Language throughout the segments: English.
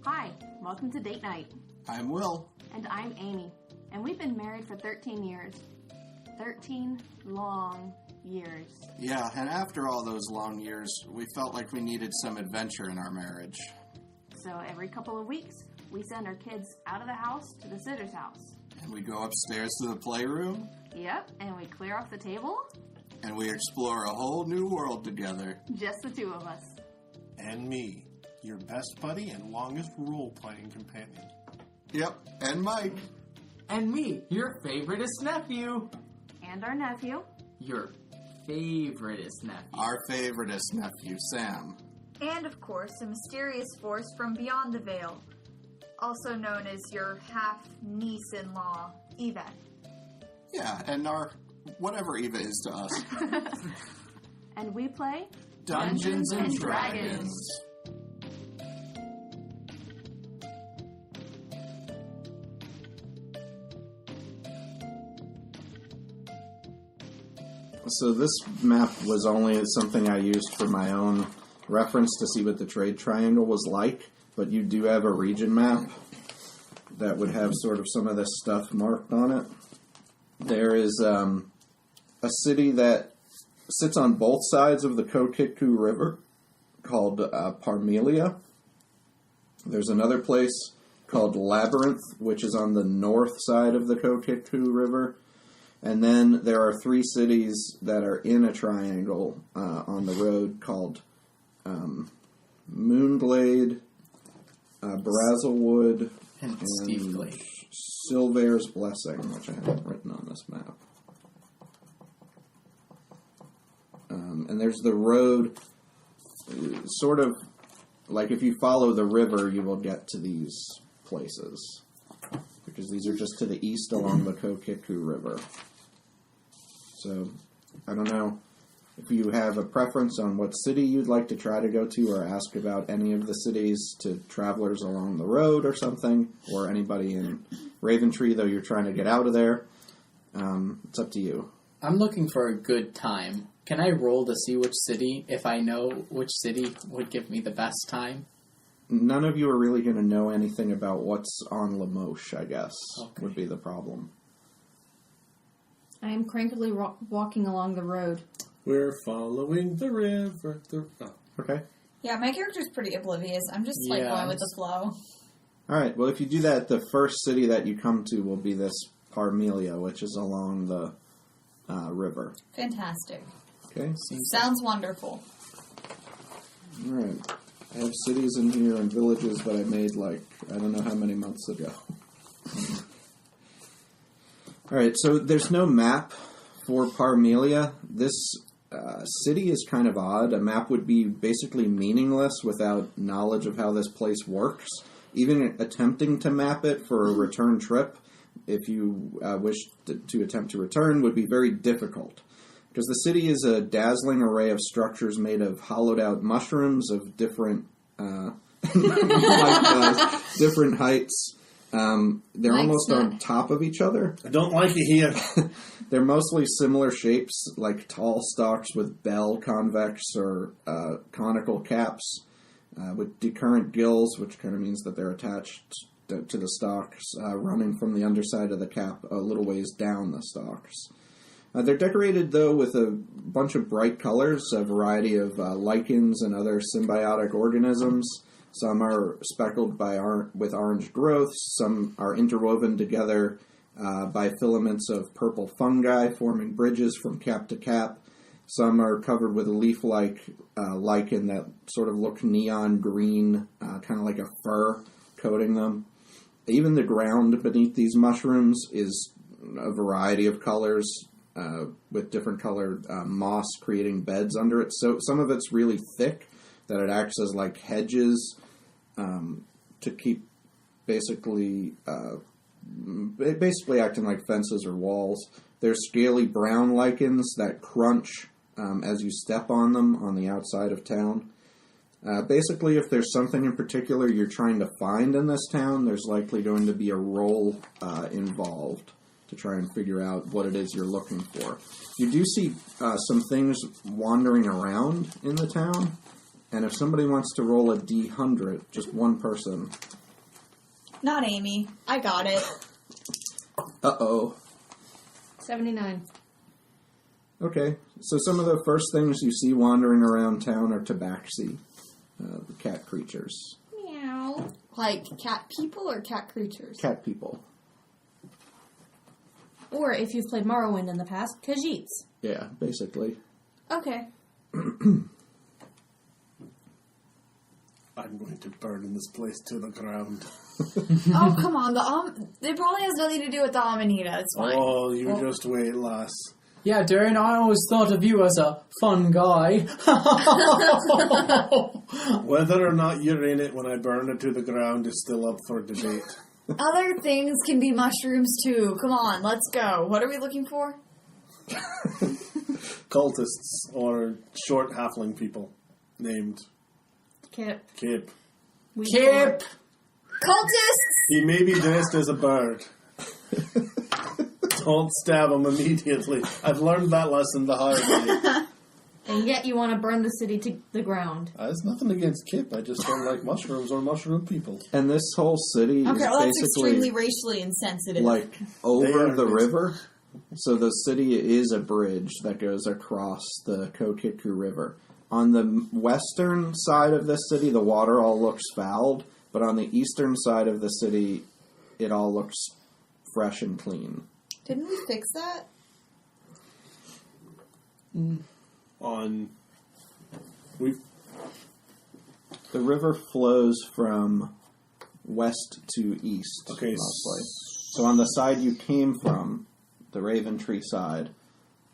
Hi, welcome to Date Night. I'm Will. And I'm Amy. And we've been married for 13 years. 13 long years. Yeah, and after all those long years, we felt like we needed some adventure in our marriage. So every couple of weeks, we send our kids out of the house to the sitter's house. And we go upstairs to the playroom. Yep, and we clear off the table. And we explore a whole new world together. Just the two of us. And me, your best buddy and longest role-playing companion. Yep, and Mike. And me, your favoritist nephew. And our nephew. Your favoritist nephew. Our favoritist nephew, Sam. And, of course, a mysterious force from beyond the veil, also known as your half-niece-in-law, Eva. Yeah, and our whatever Eva is to us. And we play Dungeons and Dragons. So this map was only something I used for my own reference to see what the trade triangle was like, but you do have a region map that would have sort of some of this stuff marked on it. There is a city that sits on both sides of the Kokitku River called Parmelia. There's another place called Labyrinth, which is on the north side of the Kokitku River. And then there are three cities that are in a triangle on the road called Moonglade, Brazelwood, and Steve Glade. Silver's Blessing, which I haven't written on this map. And there's the road, sort of, like if you follow the river, you will get to these places. Because these are just to the east along the Kokitku River. So, I don't know if you have a preference on what city you'd like to try to go to or ask about any of the cities to travelers along the road or something, or anybody in Raventree, though you're trying to get out of there. It's up to you. I'm looking for a good time. Can I roll to see which city, if I know which city would give me the best time? None of you are really going to know anything about what's on Lamoche, I guess, would be the problem. I am crankily walking along the road. We're following the river. Okay. Yeah, my character's pretty oblivious. I'm just, going with the flow. All right, well, if you do that, the first city that you come to will be this Parmelia, which is along the river. Fantastic. Okay. Sounds wonderful. All right. I have cities in here and villages that I made, I don't know how many months ago. All right, so there's no map for Parmelia. This city is kind of odd. A map would be basically meaningless without knowledge of how this place works. Even attempting to map it for a return trip, if you wish to attempt to return, would be very difficult. Because the city is a dazzling array of structures made of hollowed-out mushrooms of different different heights. They're almost on top of each other. I don't like it here. They're mostly similar shapes, like tall stalks with bell, convex, or conical caps, with decurrent gills, which kind of means that they're attached to the stalks, running from the underside of the cap a little ways down the stalks. They're decorated, though, with a bunch of bright colors, a variety of lichens and other symbiotic organisms. Some are speckled with orange growths. Some are interwoven together by filaments of purple fungi, forming bridges from cap to cap. Some are covered with a leaf-like lichen that sort of look neon green, kind of like a fur coating them. Even the ground beneath these mushrooms is a variety of colors, with different colored moss creating beds under it. So some of it's really thick, that it acts as like hedges to keep basically acting like fences or walls. There's scaly brown lichens that crunch as you step on them on the outside of town. Basically, if there's something in particular you're trying to find in this town, there's likely going to be a roll involved to try and figure out what it is you're looking for. You do see some things wandering around in the town, and if somebody wants to roll a D100, just one person, Not Amy. I got it. Uh-oh. 79. Okay, so some of the first things you see wandering around town are tabaxi, the cat creatures. Meow. Like cat people or cat creatures? Cat people. Or, if you've played Morrowind in the past, Khajiits. Yeah, basically. Okay. I'm going to burn this place to the ground. Oh, come on. It probably has nothing to do with the Amanita. It's fine. Oh, you just wait, lass. Yeah, Darren, I always thought of you as a fun guy. Whether or not you're in it when I burn it to the ground is still up for debate. Other things can be mushrooms, too. Come on, let's go. What are we looking for? Cultists or short halfling people named Kip. Kip. Kip! Cultists! He may be dressed as a bird. Don't stab him immediately. I've learned that lesson the hard way. And yet you want to burn the city to the ground. There's nothing against Kip. I just don't like mushrooms or mushroom people. And this whole city is Okay, well, that's basically extremely racially insensitive. like They over are the racist. river. So the city is a bridge that goes across the Kokiku River. On the western side of the city, the water all looks fouled, but on the eastern side of the city, it all looks fresh and clean. Didn't we fix that? The river flows from west to east, Okay, mostly. So on the side you came from, the Raven Tree side,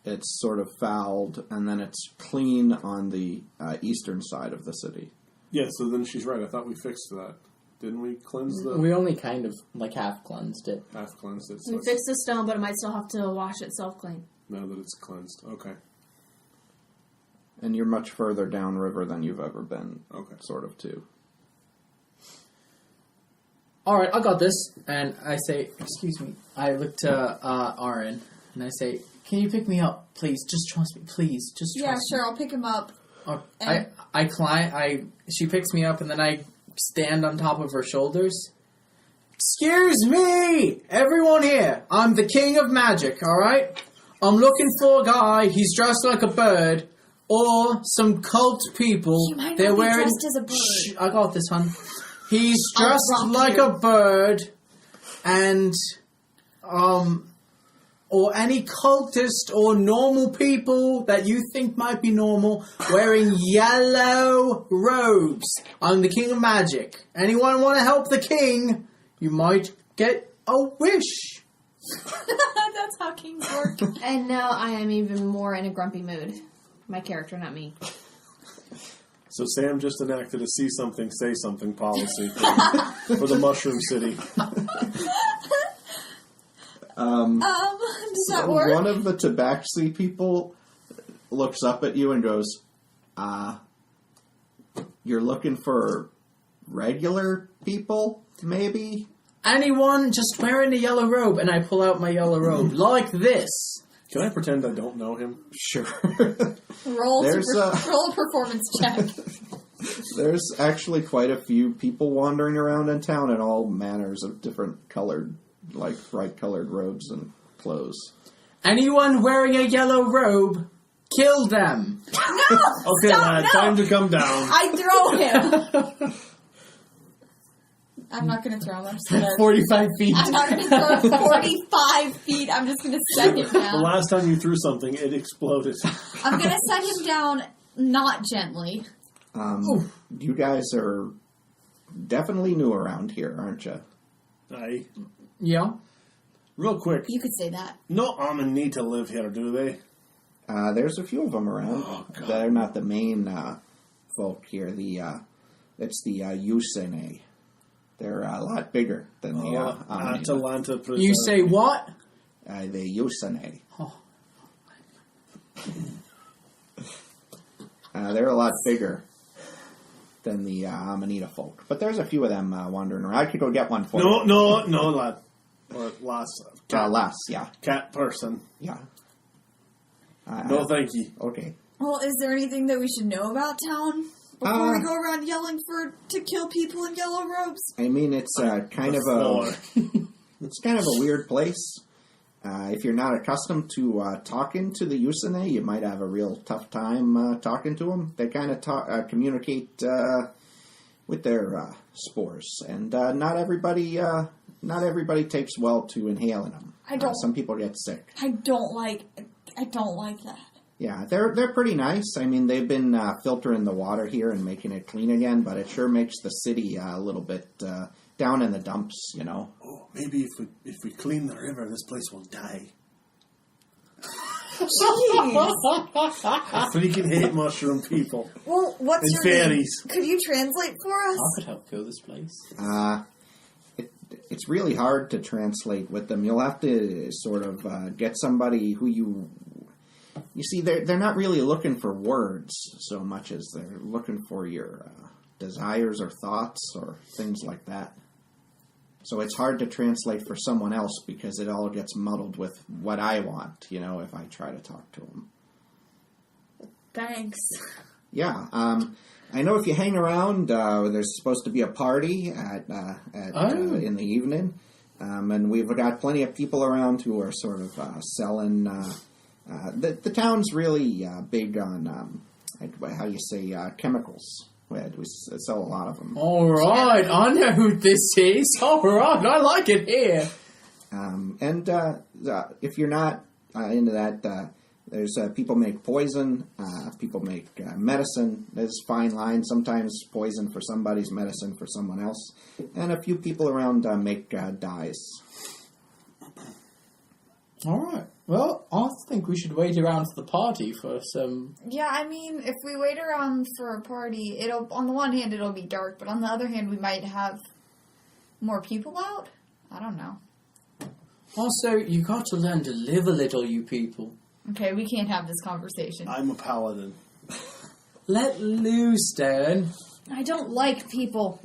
it's sort of fouled, and then it's clean on the eastern side of the city. Yeah, so then she's right. I thought we fixed that. Didn't we cleanse the... We only kind of, half cleansed it. half cleansed it. So We it's- fixed the stone, but it might still have to wash itself clean. now that it's cleansed. Okay. And you're much further downriver than you've ever been, Okay. sort of, too. Alright, I got this. And I say, excuse me. I look to Aaron, and I say, can you pick me up, please? Just trust me, please. Just trust Yeah, me. sure, I'll pick him up. I climb, she picks me up, and then I stand on top of her shoulders. Excuse me! Everyone here, I'm the king of magic, alright? I'm looking for a guy, he's dressed like a bird, or some cult people. He might not They're be wearing... dressed as a bird. Shh, I got this, hon. He's I'll dressed rock like you. a bird, and, or any cultist or normal people that you think might be normal wearing yellow robes. I'm the king of magic. Anyone want to help the king? You might get a wish. That's how kings work. And now I am even more in a grumpy mood. My character, not me. So Sam just enacted a see something, say something policy for the Mushroom City. Does that work? One of the Tabaxi people looks up at you and goes, you're looking for regular people, maybe? Anyone just wearing a yellow robe, and I pull out my yellow robe like this. Can I pretend I don't know him? Sure. Roll There's roll a performance check. There's actually quite a few people wandering around in town in all manners of different colored, like bright colored robes and clothes. Anyone wearing a yellow robe, kill them. No! Okay, Stop, lad, no! time to come down. I throw him. I'm not going to throw him. I'm just gonna, 45 feet. I'm not going to throw him 45 feet. I'm just going to set him The down. last time you threw something, it exploded. I'm going to set him down not gently. You guys are definitely new around here, aren't you? Aye. Yeah. Real quick, You could say that. no Amun need to live here, do they? There's a few of them around. They're not the main folk here. It's the Yusene. They're a lot bigger than the Amanita. Atalanta Preserve. You say what? The Yusene. Oh. They're a lot bigger than the Amanita folk. But there's a few of them wandering around. I could go get one for you. No, lad. Or last. Less, yeah. Cat person. Yeah. No, thank you. Okay. Well, is there anything that we should know about town? before we go around yelling to kill people in yellow robes? I mean, it's kind of it's kind of a weird place. If you're not accustomed to talking to the Usine, you might have a real tough time talking to them. They kind of communicate with their spores, and not everybody takes well to inhaling them. Some people get sick. I don't like that. Yeah, they're pretty nice. I mean, they've been filtering the water here and making it clean again, but it sure makes the city a little bit down in the dumps, you know. Oh, maybe if we clean the river, this place will die. Jeez. I freaking hate mushroom people. Well, what's And your fairies. name? Could you translate for us? I could help kill this place. It's really hard to translate with them. You'll have to sort of get somebody who you see, they're not really looking for words so much as they're looking for your desires or thoughts or things like that. So it's hard to translate for someone else because it all gets muddled with what I want, you know, if I try to talk to them. Thanks. Yeah, I know if you hang around, there's supposed to be a party in the evening, and we've got plenty of people around who are sort of selling. The town's really big on how you say chemicals. We sell a lot of them. All right, I know who this is. All right, I like it here. And if you're not into that, there's people make poison, people make medicine. There's fine lines. Sometimes poison for somebody's medicine for someone else. And a few people around make dyes. All right. Well, I think we should wait around for the party for some... Yeah, I mean, if we wait around for a party, on the one hand, it'll be dark, but on the other hand, we might have more people out? I don't know. Also, you got to learn to live a little, you people. Okay, we can't have this conversation. I'm a paladin. Let loose, Dan. I don't like people.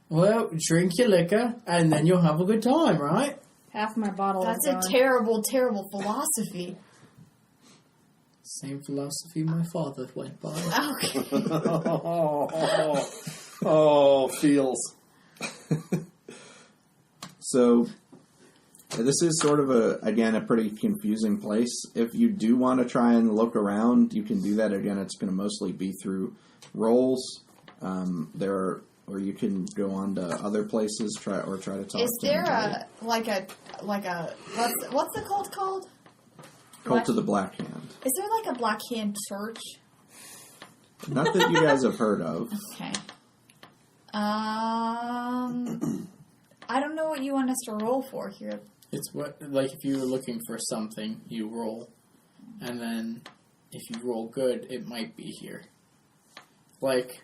Well, drink your liquor, and then you'll have a good time, right? Half my bottle That's is a gone. terrible, terrible philosophy. Same philosophy my father went by. Okay. Feels. So, this is sort of a pretty confusing place. If you do want to try and look around, you can do that. Again, it's going to mostly be through rolls. Or you can go on to other places, try to talk. Is to there anybody. what's the cult called? Cult of the Black Hand? Is there like a Black Hand church? Not that you guys have heard of. Okay. I don't know what you want us to roll for here. It's like if you were looking for something, you roll. And then if you roll good, it might be here. Like,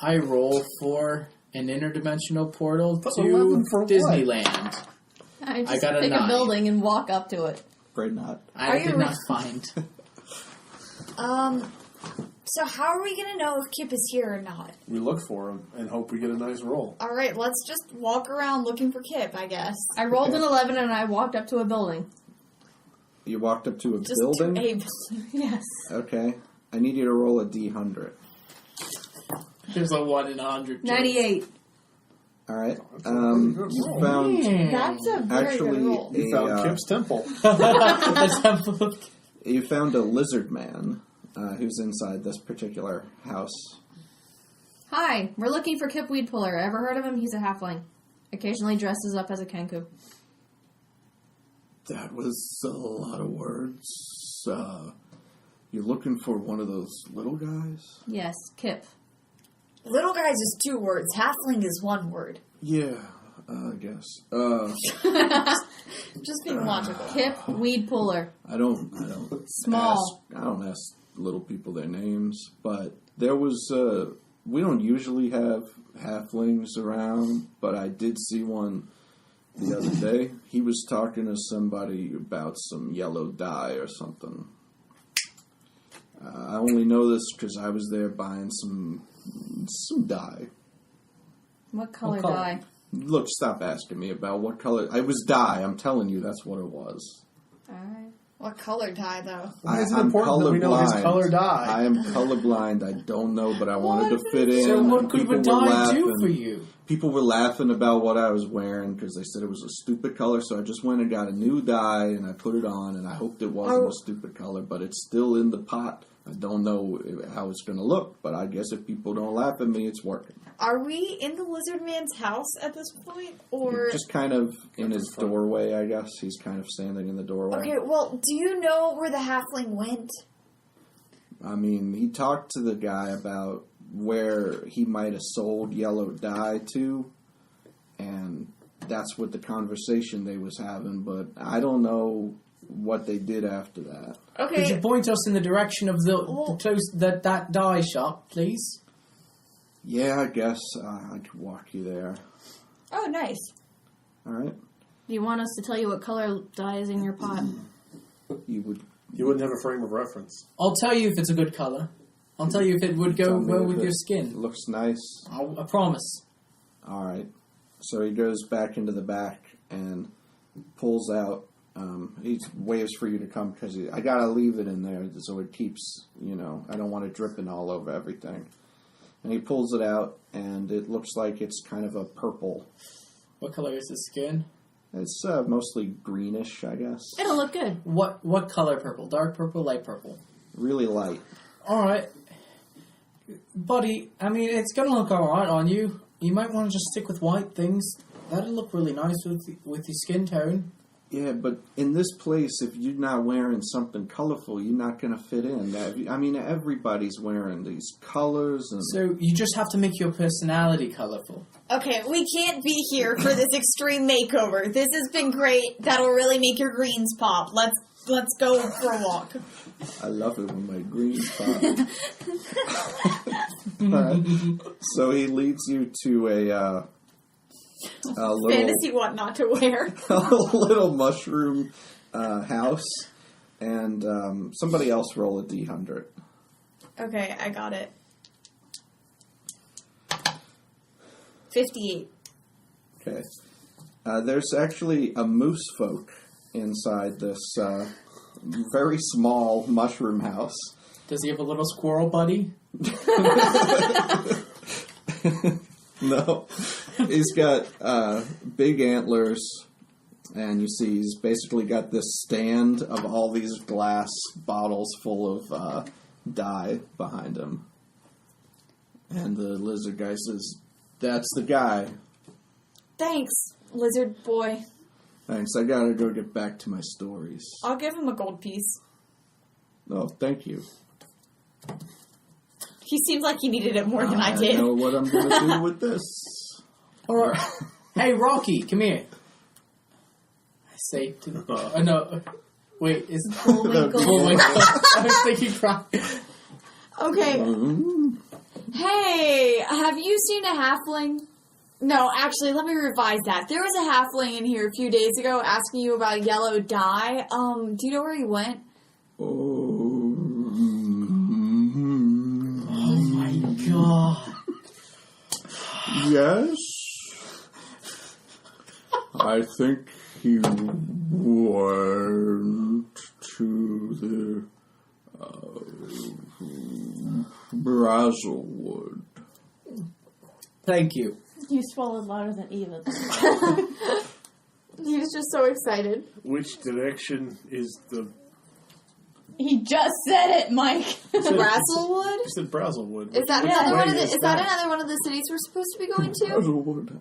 I roll for an interdimensional portal to 11 for what? Disneyland. I just I got a pick 9. a building and walk up to it. Afraid not. I you did not find. So how are we going to know if Kip is here or not? We look for him and hope we get a nice roll. All right, let's just walk around looking for Kip, I guess. I rolled an 11 and I walked up to a building. You walked up to a Just building? to a building. Yes. Okay. I need you to roll a D100. There's a 1 in 100. 98. All right. Really good You roll. found That's a very actually good roll. You found Kip's temple. The temple of... you found a lizard man who's inside this particular house. Hi, we're looking for Kip Weedpuller. Ever heard of him? He's a halfling. Occasionally dresses up as a Kenku. That was a lot of words. You're looking for one of those little guys? Yes, Kip. Little guys is 2 words. Halfling is 1 word. Yeah, I guess. Just being logical. Kip Weedpuller. I don't Small. I don't ask little people their names, but there was we don't usually have halflings around, but I did see one the other day. He was talking to somebody about some yellow dye or something. I only know this because I was there buying some dye. What color color? dye? Look, stop asking me about what color. It was dye. I'm telling you, that's what it was. Alright. What color dye, though? Why is it important that we know his color dye? I am colorblind. I don't know, but I wanted to fit in. So what could a dye do for you? People were laughing about what I was wearing because they said it was a stupid color, so I just went and got a new dye and I put it on, and I hoped it wasn't a stupid color, but it's still in the pot. I don't know how it's going to look, but I guess if people don't laugh at me, it's working. Are we in the Lizard Man's house at this point, or just kind of in his doorway? I guess he's kind of standing in the doorway. Okay, well, do you know where the halfling went? I mean, he talked to the guy about where he might have sold yellow dye to, and that's what the conversation they was having, but I don't know what they did after that. Okay. Could you point us in the direction of that dye shop, please? Yeah, I guess I could walk you there. Oh, nice. All right. Do you want us to tell you what color dye is in your pot? You wouldn't have a frame of reference. I'll tell you if it's a good color. I'll tell you if it would go well with your skin. Looks nice. I promise. All right. So he goes back into the back and pulls out. He waves for you to come because I gotta leave it in there so it keeps. I don't want it dripping all over everything. And he pulls it out, and it looks like it's kind of a purple. What color is the skin? It's mostly greenish, I guess. It'll look good. What color purple? Dark purple, light purple? Really light. All right. Buddy, I mean, it's going to look all right on you. You might want to just stick with white things. That'll look really nice with your skin tone. Yeah, but in this place, if you're not wearing something colorful, you're not going to fit in. I mean, everybody's wearing these colors. So you just have to make your personality colorful. Okay, we can't be here for this extreme makeover. This has been great. That'll really make your greens pop. Let's go for a walk. I love it when my greens pop. All right. So he leads you to a little fantasy what not to wear. a little mushroom house, and somebody else roll a D100. Okay, I got it. 58. Okay. There's actually a moose folk inside this very small mushroom house. Does he have a little squirrel buddy? No. He's got big antlers, and you see he's basically got this stand of all these glass bottles full of dye behind him. And the lizard guy says, "That's the guy." Thanks, lizard boy. Thanks, I gotta go get back to my stories. I'll give him a gold piece. Oh, thank you. He seems like he needed it more than I did. I know what I'm gonna do with this. Or, hey, Rocky, come here. I say to the... no. Wait, is it... Oh my God. I was thinking... Okay. Hey, have you seen a halfling? No, actually, let me revise that. There was a halfling in here a few days ago asking you about yellow dye. Do you know where he went? Oh my God. Yes. I think he went to the Brazelwood. Thank you. You swallowed louder than Eva. He was just so excited. Which direction is the... He just said it, Mike. Brazelwood? You said Brazelwood. Is that another one of the? Is that another one of the cities we're supposed to be going to? Brazelwood.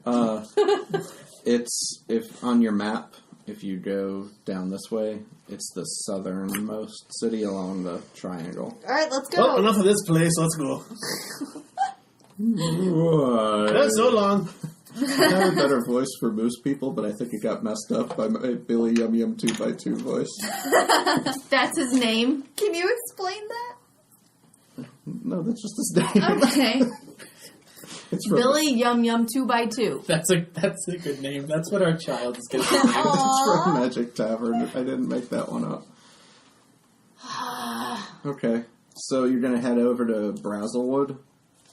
It's if on your map. If you go down this way, it's the southernmost city along the triangle. All right, let's go. Well, enough of this place. Let's go. What? That's so long. I have a better voice for moose people, but I think it got messed up by my Billy Yum Yum 2x2 voice. That's his name. Can you explain that? No, that's just his name. Okay. It's from, Billy Yum Yum 2x2. That's a good name. That's what our child is going to name. It's from Magic Tavern. I didn't make that one up. Okay, so you're going to head over to Brazelwood?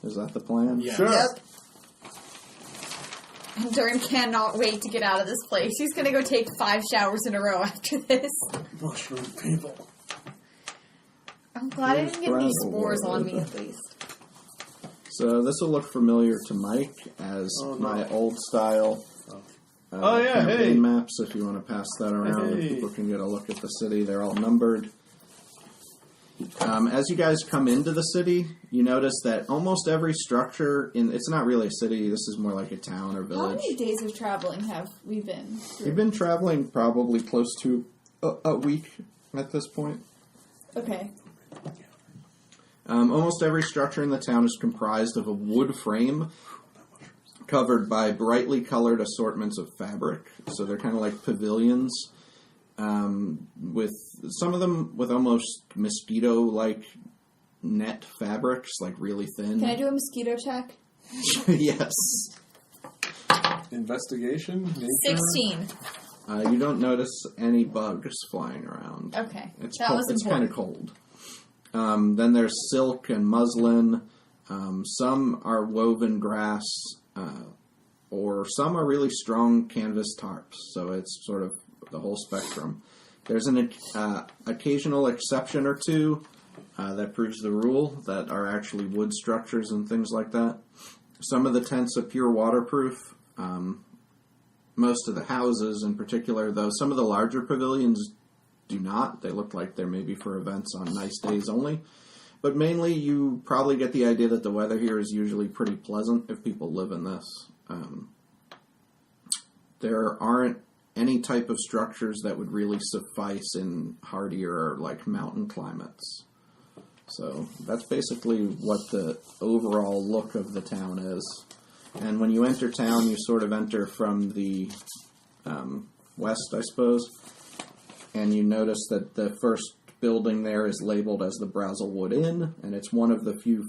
Is that the plan? Yeah. Sure. Yep. And Durham cannot wait to get out of this place. He's gonna go take 5 showers in a row after this. Mushroom people. I'm glad I didn't get any Brazzlewood. spores on me at least. So this will look familiar to Mike as my old style Oh, yeah, campaign hey. maps. If you want to pass that around, Hey. people can get a look at the city. They're all numbered. As you guys come into the city, you notice that almost every structure it's not really a city. This is more like a town or How village. many days of traveling have we been through? We've been traveling probably close to a week at this point. Okay. Almost every structure in the town is comprised of a wood frame covered by brightly colored assortments of fabric. So they're kind of like pavilions, with some of them with almost mosquito-like net fabrics, like really thin. Can I do a mosquito check? Yes. Investigation? Nature? 16. You don't notice any bugs flying around. Okay. It's that cold. was It's kind important. of cold. Then there's silk and muslin. Some are woven grass, or some are really strong canvas tarps. So it's sort of the whole spectrum. There's an occasional exception or two that proves the rule that are actually wood structures and things like that. Some of the tents are pure waterproof. Most of the houses, in particular, though, some of the larger pavilions do not. They look like they're maybe for events on nice days only. But mainly, you probably get the idea that the weather here is usually pretty pleasant if people live in this. There aren't any type of structures that would really suffice in hardier, like, mountain climates. So that's basically what the overall look of the town is. And when you enter town, you sort of enter from the west, I suppose. And you notice that the first building there is labeled as the Brazzlewood Inn, and it's one of the few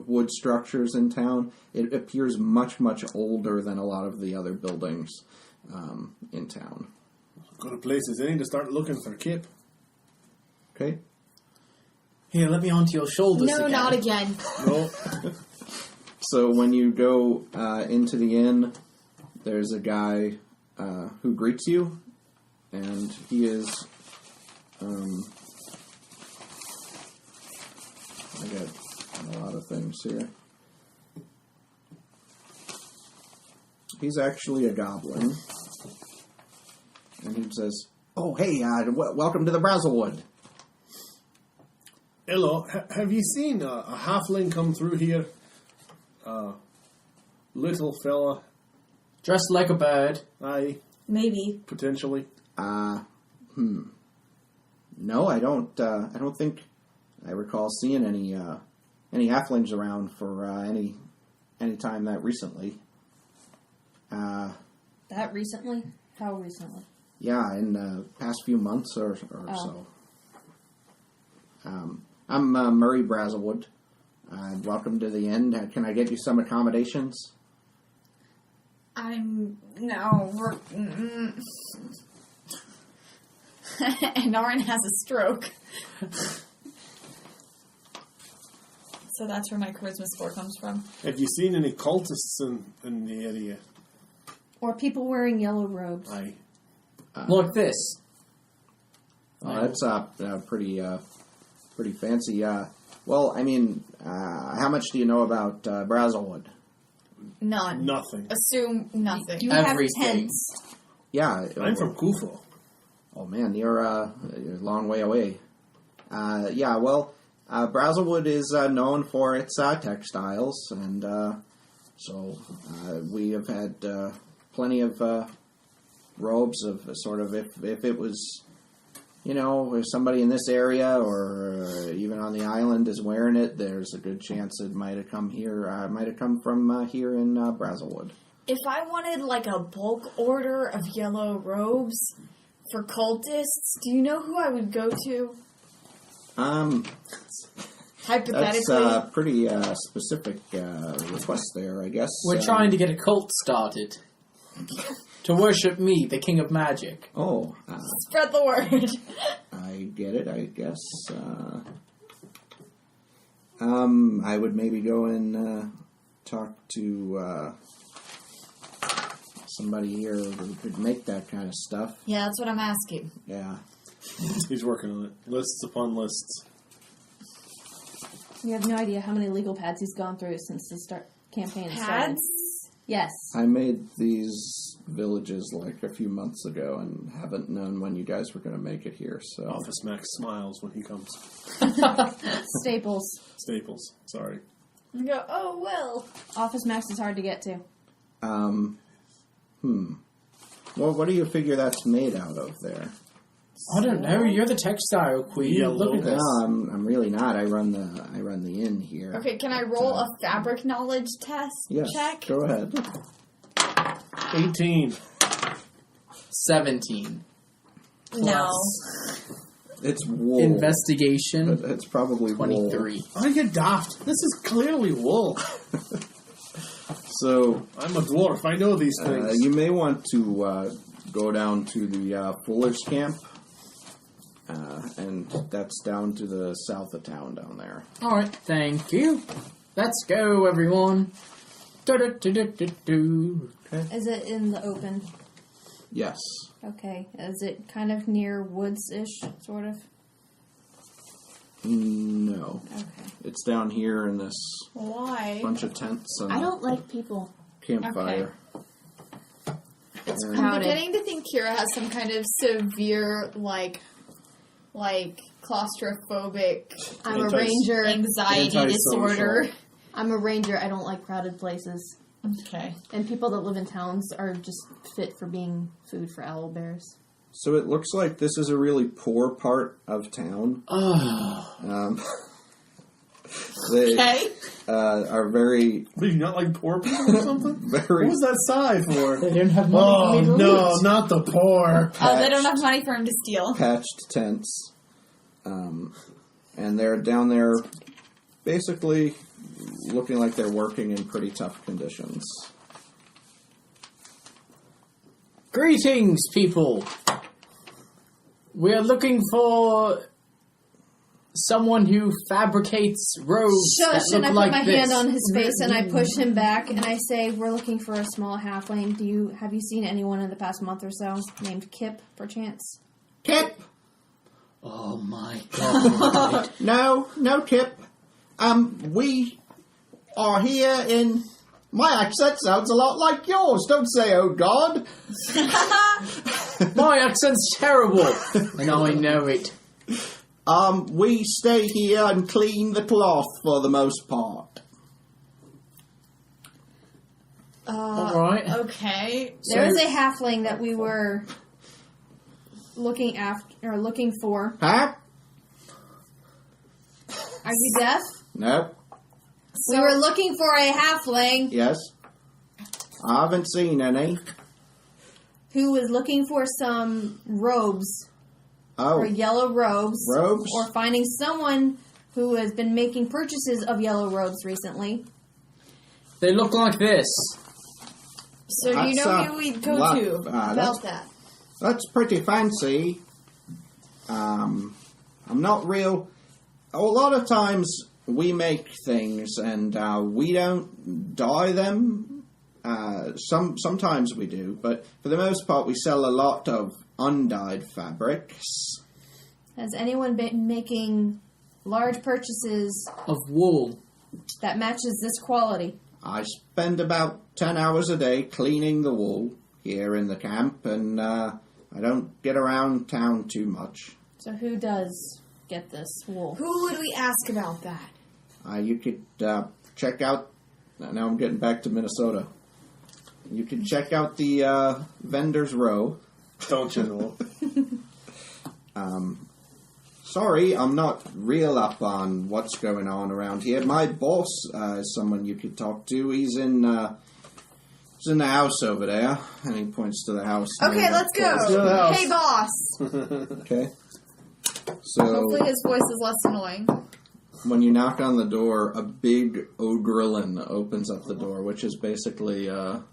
wood structures in town. It appears much, much older than a lot of the other buildings in town. Good a place as any to start looking for Kip. Okay? Here, let me onto your shoulders No, again. not again. No. So when you go into the inn, there's a guy who greets you, and he is... I got a lot of things here. He's actually a goblin. And he says, "Oh, hey, welcome to the Brazzlewood." Hello. Have you seen a halfling come through here? Little fella. Dressed like a bird. Aye. Maybe. Potentially. No, I don't think I recall seeing any halflings around for any time that recently. That recently? How recently? Yeah, in the past few months or so. I'm Murray Brazzlewood. Welcome to the inn. Can I get you some accommodations? And Narin has a stroke. So that's where my charisma score comes from. Have you seen any cultists in the area? Or people wearing yellow robes. Aye. Like this. That's pretty fancy. Well, I mean, how much do you know about Brazzlewood? None. Nothing. Assume nothing. Do you Everything. have tents? Yeah, I'm from Kufo. Oh man, you're a long way away. Yeah, well, Brazzlewood is known for its textiles, and so we have had plenty of robes of sort of if it was, if somebody in this area or even on the island is wearing it, there's a good chance it might have come here. Might have come from here in Brazzlewood. If I wanted like a bulk order of yellow robes for cultists, do you know who I would go to? Hypothetically. That's a pretty specific request there, I guess. We're trying to get a cult started. To worship me, the king of magic. Oh, Spread the word. I get it, I guess. I would maybe go and talk to somebody here who could make that kind of stuff. Yeah, that's what I'm asking. Yeah. He's working on it. Lists upon lists. You have no idea how many legal pads he's gone through since the campaign started. Pads? Yes. I made these villages like a few months ago and haven't known when you guys were going to make it here, so... Office Max smiles when he comes. Staples. Staples. Sorry. You go, oh, well. Office Max is hard to get to. Well, what do you figure that's made out of there? I don't know. You're the textile queen. Yeah, Look at No, this. I'm really not. I run the inn here. Okay, can I roll a fabric knowledge test Yes, check? go ahead. 18. 17. No. It's wool. Investigation. But it's probably 23. I get daft. This is clearly wool. wool. So I'm a dwarf. I know these things. you may want to go down to the Fuller's camp, and that's down to the south of town down there. Alright, thank you. Let's go, everyone. Do-do-do-do-do-do. Is it in the open? Yes. Okay. Is it kind of near woods-ish, sort of? No. Okay. It's down here in this Why? bunch of tents and I don't like people. campfire. It's I'm crowded. beginning to think Kira has some kind of severe, like claustrophobic I'm a ranger. anxiety Antisocial. disorder. I'm a ranger. I don't like crowded places. Okay. And people that live in towns are just fit for being food for owl bears. So it looks like this is a really poor part of town. Oh. They Okay. are very, Do you not like poor people or something? very What was that sigh for? They didn't have money Oh, for me to no, loot. not the poor. Oh, they don't have money for him to steal. patched tents. And they're down there basically looking like they're working in pretty tough conditions. Greetings, people. We are looking for someone who fabricates robes that Shush, and look I put like my this. hand on his face and I push him back and I say, we're looking for a small halfling. Have you seen anyone in the past month or so named Kip, perchance? Kip! Oh my god. No, Kip. We are here in... My accent sounds a lot like yours. Don't say, oh God. My accent's terrible, and I know it. We stay here and clean the cloth for the most part. Alright. Okay. There is a halfling that we were looking for. Huh? Are you deaf? No. We were looking for a halfling Yes. I haven't seen any. who was looking for some robes, Oh, or yellow robes, robes? or finding someone who has been making purchases of yellow robes recently. They look like this. So you That's, know who we'd go lot- to that's- about that. That's pretty fancy. I'm not real... A lot of times we make things and we don't dye them. Sometimes we do, but for the most part we sell a lot of undyed fabrics. Has anyone been making large purchases Of wool. that matches this quality? I spend about 10 hours a day cleaning the wool here in the camp, and I don't get around town too much. So who does get this wool? Who would we ask about that? You could check out... Now I'm getting back to Minnesota. You could check out the Vendor's Row. Don't you know? Sorry, I'm not real up on what's going on around here. My boss is someone you could talk to. He's in the house over there, and he points to the house. Okay, near the let's go. to the house. Hey, boss. Okay. So Hopefully his voice is less annoying. when you knock on the door, a big ogrelin opens up the door, which is basically a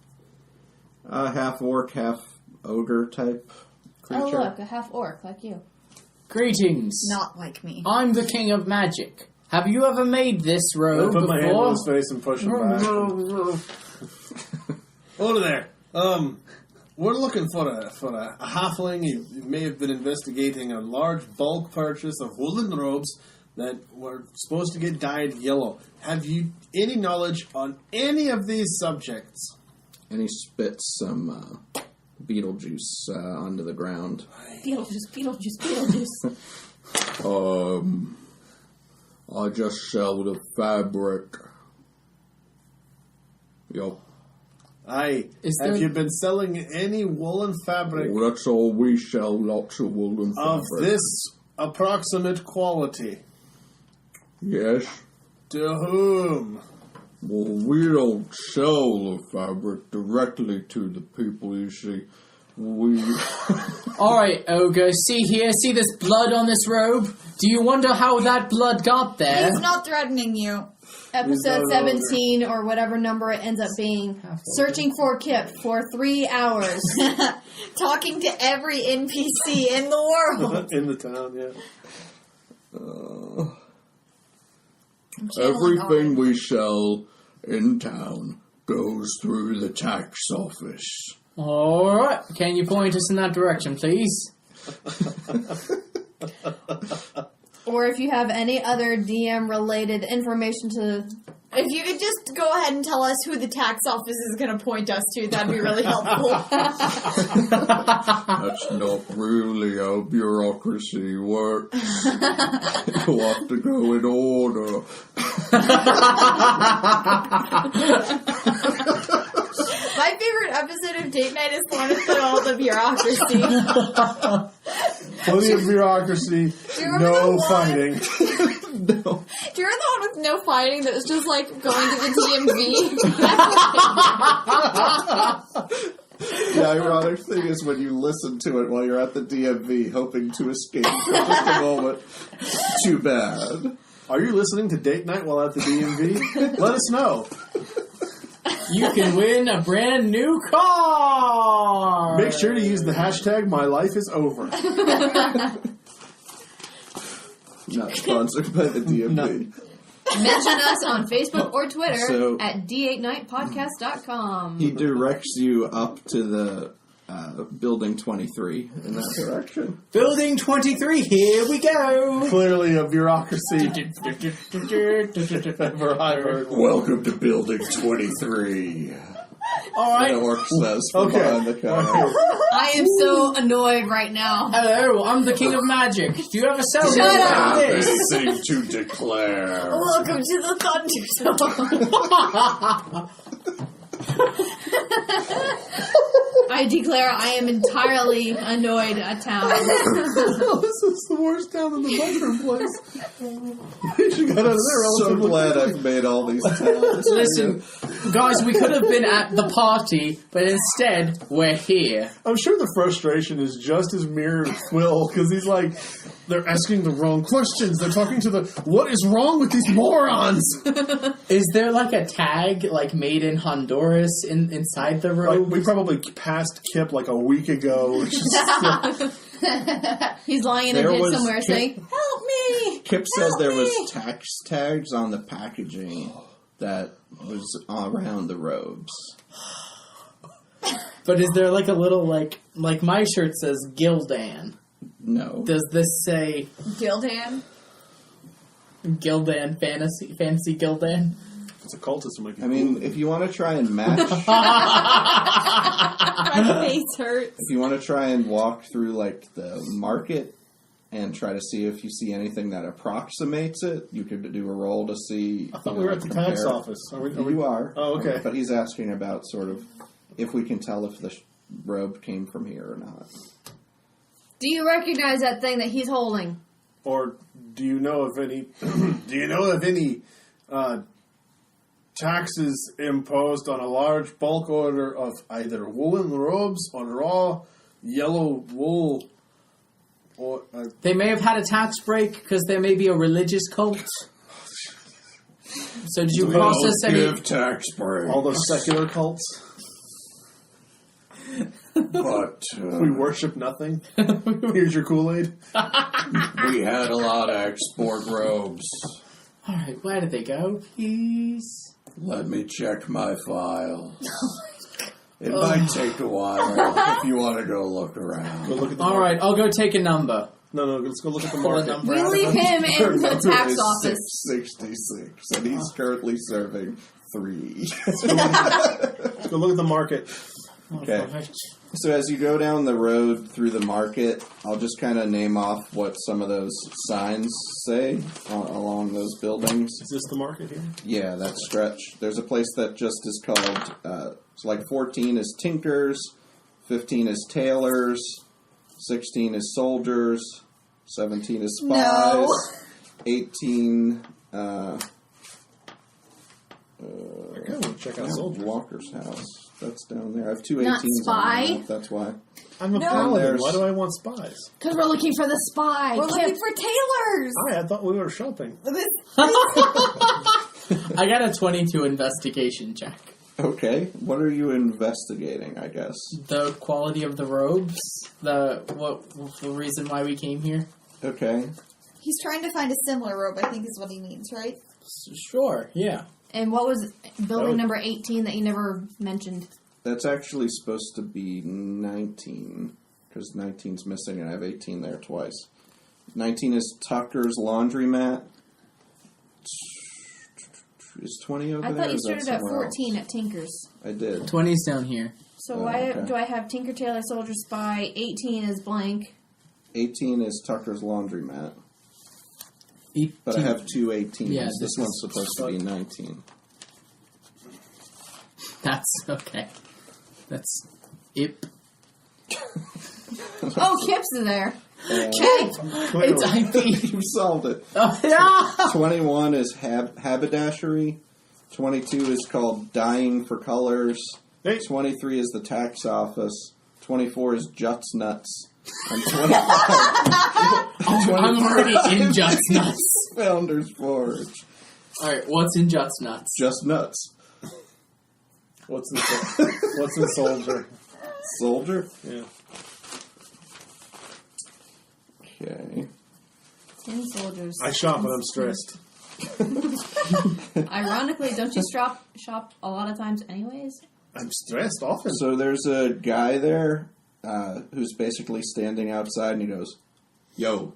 half orc, half ogre type creature. Oh, look, a half orc like you. Greetings. Not like me. I'm the king of magic. Have you ever made this I robe put my hand on before? his face and push him back. Over there. We're looking for a halfling. You may have been investigating a large bulk purchase of woolen robes that were supposed to get dyed yellow. Have you any knowledge on any of these subjects? And he spits some Beetlejuice onto the ground. Beetlejuice. I just sell the fabric. Yup. Aye. Have you been selling any woolen fabric? Oh, that's all we sell, lots of woolen fabric. Of this approximate quality? Yes. To whom? Well, we don't sell the fabric directly to the people, you see. We... Alright, Ogre, see here, see this blood on this robe? Do you wonder how that blood got there? He's not threatening you. Episode 17, or whatever number it ends up being. Searching for Kip for 3 hours. Talking to every NPC in the world. In the town, yeah. Everything we sell in town goes through the tax office. Alright, can you point us in that direction, please? Or if you have any other DM-related information to... If you could just go ahead and tell us who the tax office is going to point us to, that'd be really helpful. That's not really how bureaucracy works. You have to go in order. My favorite episode of Date Night is the one with all the bureaucracy. Plenty of bureaucracy, no fighting. No. Do you remember the one with no fighting that was just like going to the DMV? The ironic thing is when you listen to it while you're at the DMV, hoping to escape for just a moment. Too bad. Are you listening to Date Night while at the DMV? Let us know. You can win a brand new car! Make sure to use the hashtag #MyLifeIsOver. Not sponsored by the DMV. No. Mention us on Facebook or Twitter So- at d8nightpodcast.com. He directs you up to the building 23 in that direction. Building 23, here we go! Clearly a bureaucracy. Welcome to building 23. Alright. The orc says from Okay. behind the car. I am so annoyed right now. Hello, I'm the King of Magic. Do you ever sell Shut me up! like this? Anything to declare. Welcome to the Thunderstorm. I declare I am entirely annoyed at town. This is the worst town in the mushroom place. We should get out of there. So glad I've made all these towns. Listen, guys, we could have been at the party, but instead, we're here. I'm sure the frustration is just as mirrored with Will, because he's like, they're asking the wrong questions. They're talking to the, what is wrong with these morons? Is there like a tag, like made in Honduras, inside the robe? Like, we probably passed Kip like a week ago. Which is He's lying in a There ditch was somewhere Kip- saying, "Help me!" Kip said Help there me! was tax tags on the packaging that was around the robes. But is there like a little, like my shirt says Gildan. No. Does this say Gildan. Gildan fancy Gildan? it's a cultist. Might be I mean, if you want to try and match, My face hurts. if you want to try and walk through like the market and try to see if you see anything that approximates it, you could do a roll to see. I thought we were at the tax office. Are we? You are. Oh, okay. But he's asking about sort of if we can tell if the robe came from here or not. Do you recognize that thing that he's holding? Or do you know of any? Do you know of any taxes imposed on a large bulk order of either woolen robes or raw yellow wool? Or They may have had a tax break because there may be a religious cult. So did you process any? Give tax break. all those secular cults? But We worship nothing. Here's your Kool-Aid. we had a lot of export robes. All right, where did they go, please? Let me check my file. It might take a while if you want to go look Go around. look at the All market. right, I'll go take a number. No, let's go look at the Pull a market. number We out of leave him Her in the number tax is office. 666, and he's currently serving 3. Let's go look at the market. Okay. So as you go down the road through the market, I'll just kind of name off what some of those signs say along those buildings. Is this the market here? Yeah, that stretch. There's a place that just is called, so like 14 is Tinkers, 15 is Tailors, 16 is Soldiers, 17 is Spies, No. 18, I kind of want to check out Soldier. Walker's House. That's down there. I have 2 Not 18s Spy? on the map, that's why. I'm a No. paladin. There's- Why do I want spies? Because we're looking for the spy. We're Kip. looking for tailors. I thought we were shopping. I got a 22 investigation check. Okay, what are you investigating, I guess? The quality of the robes, the reason why we came here. Okay. He's trying to find a similar robe, I think is what he means, right? Sure, yeah. And what was building Oh. number 18 that you never mentioned? That's actually supposed to be 19, because 19's missing and I have 18 there twice. 19 is Tucker's Laundromat. Is 20 over I there? thought or you is that started at somewhere 14 else? at Tinker's. I did. 20's down here. So Oh, why okay. do I have Tinker, Tailor, Soldier, Spy? 18 is blank. 18 is Tucker's Laundromat. 18. But I have 2 18s. Yeah, this this one's is- supposed to be 19. That's okay. That's Ip. Oh, Kip's there. It's IP. You solved it. Oh, yeah! 21 is haberdashery. 22 is called Dying for Colors. Hey. 23 is the tax office. 24 is Juts Nuts. And 25 I'm already in Juts Nuts. Founders Forge. Alright, what's in Juts Nuts? Just Nuts. What's in Soldier? Soldier? Yeah. Okay. 10 soldiers. I shop when I'm stressed. Ironically, don't you shop a lot of times anyways? I'm stressed often. So there's a guy there who's basically standing outside and he goes, "Yo,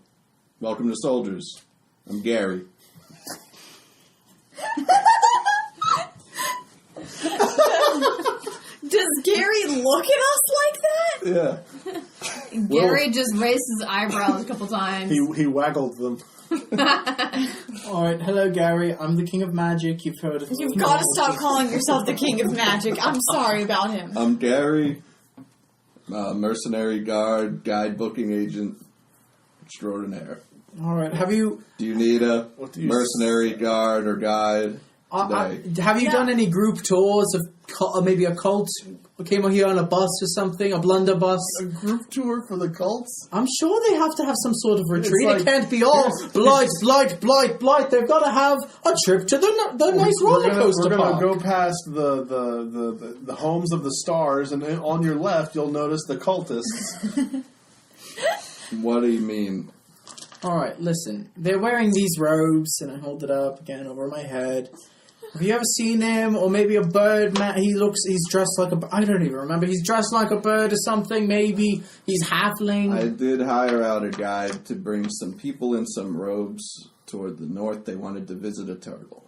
welcome to Soldiers. I'm Gary." Does Gary look at us like that? Yeah. Gary just raised his eyebrows a couple times. He waggled them. Alright, hello Gary. I'm the King of Magic. You've heard of me. You've got to stop calling yourself the King of Magic. I'm sorry about him. I'm Gary, mercenary guard, guide booking agent extraordinaire. Alright, have you Do you need a What do you mercenary guard or guide today? have you No. done any group tours of maybe a cult? Came here on a bus or something, a blunderbuss? A group tour for the cults? I'm sure they have to have some sort of retreat. like- It can't be all blight. They've got to have a trip to the nice roller coaster We're park. gonna go past the homes of the stars, and then on your left you'll notice the cultists. What do you mean? All right, listen. They're wearing these robes, and I hold it up again over my head. Have you ever seen him? Or maybe a bird man? He's dressed like a... I don't even remember. He's dressed like a bird or something, maybe. He's halfling. I did hire out a guide to bring some people in some robes toward the north. They wanted to visit a turtle.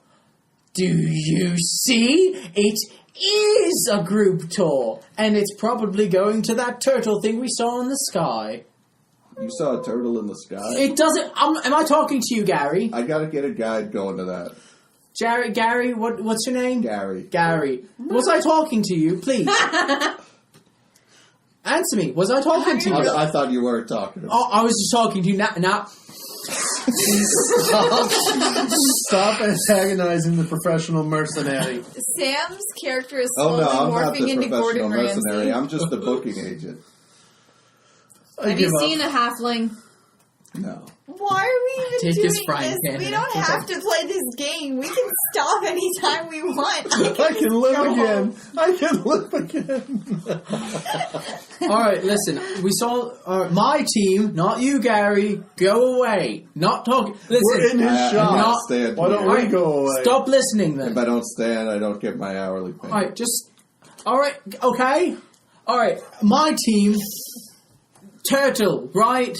Do you see? It is a group tour. And it's probably going to that turtle thing we saw in the sky. You saw a turtle in the sky? It doesn't... am I talking to you, Gary? I gotta get a guide going to that. Gary, what's your name? Gary. Gary. Was I talking to you? Please. Answer me. Was I talking to you? I thought you were talking to me. Oh, I was just talking to you. Now. Stop antagonizing the professional mercenary. Sam's character is Oh slowly no, I'm not morphing the into professional Gordon mercenary. Ramsay. I'm just the booking agent. Have you seen a halfling? No. Why are we even Take doing his frying this? pan We and don't put have to play this game. We can stop anytime we want. I can live go again. home. I can live again. All right, listen. We saw my team, not you, Gary. Go away. Not talking. Listen. We're in his I shop. can't stand Why don't here. we go away? Stop listening then. If I don't stand, I don't get my hourly pay. All right, just Alright, okay. Alright, my team, turtle, right?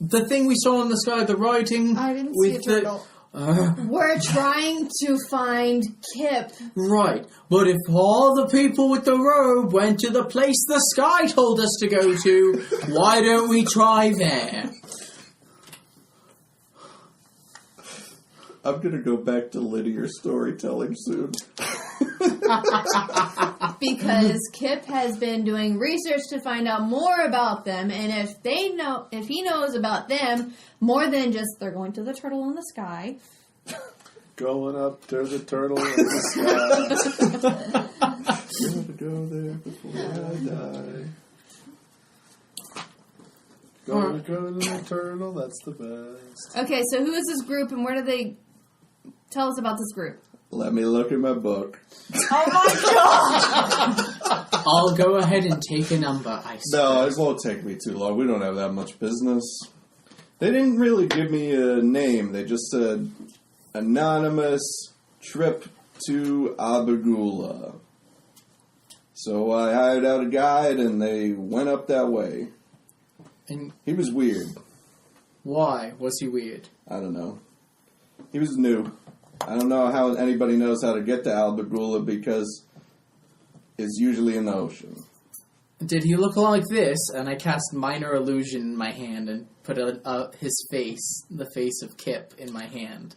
The thing we saw in the sky, the writing. I didn't see a with turtle. We're trying to find Kip. Right, but if all the people with the robe went to the place the sky told us to go to, why don't we try there? I'm gonna go back to linear storytelling soon. Because Kip has been doing research to find out more about them, and if he knows about them more than just they're going to the turtle in the sky. Going up to the turtle in the sky. Gotta go there before I die. Gonna go to the turtle, that's the best. Okay, so who is this group, and where do they tell us about this group? Let me look at my book. Oh my god! I'll go ahead and take a number, I suppose. No, it won't take me too long. We don't have that much business. They didn't really give me a name. They just said, anonymous trip to Abagula. So I hired out a guide, and they went up that way. And He was weird. why was he weird? I don't know. He was new. I don't know how anybody knows how to get to Albagula because it's usually in the ocean. Did he look like this? And I cast Minor Illusion in my hand and put his face, the face of Kip, in my hand.